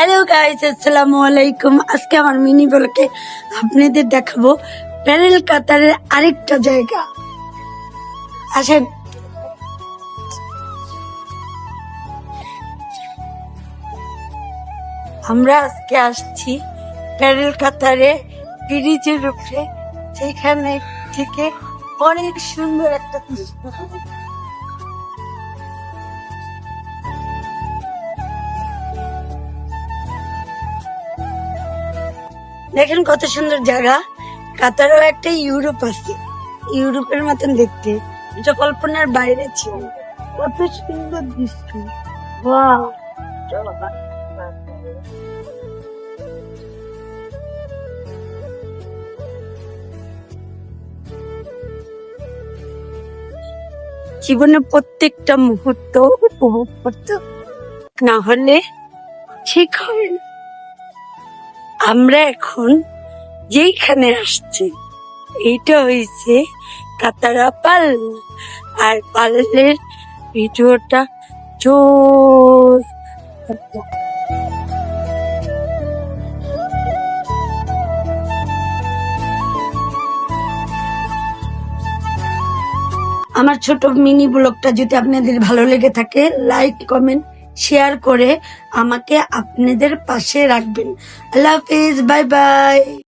Hello guys, আসসালামু আলাইকুম। আজকে আমার মিনি ব্লগে আপনাদের দেখাবো প্যারেল কাতারের আরেকটা জায়গা। আসেন। আমরা আজকে আসছি প্যারেল কাতারে ব্রিজের উপরে, সেখানে থেকে অনেক সুন্দর একটা দৃশ্য। দেখেন কত সুন্দর জায়গা। কাতারও একটা ইউরোপ আছে, ইউরোপের মতন দেখতে, এটা কল্পনার বাইরে ছিল। কত সুন্দর দৃশ্য। ওয়াও। জীবনের প্রত্যেকটা মুহূর্ত উপভোগ করতে না হলে ঠিক হবে না। আমরা এখন যেইখানে আসছি এইটা হয়েছে কাতারা পাল, আর পালের ভিডিওটা জোস। আমার ছোট মিনি ব্লগটা যদি আপনাদের ভালো লেগে থাকে, লাইক কমেন্ট শেয়ার করে আমাকে আপনাদের পাশে রাখবেন। আল্লাহ হাফেজ, বাই বাই।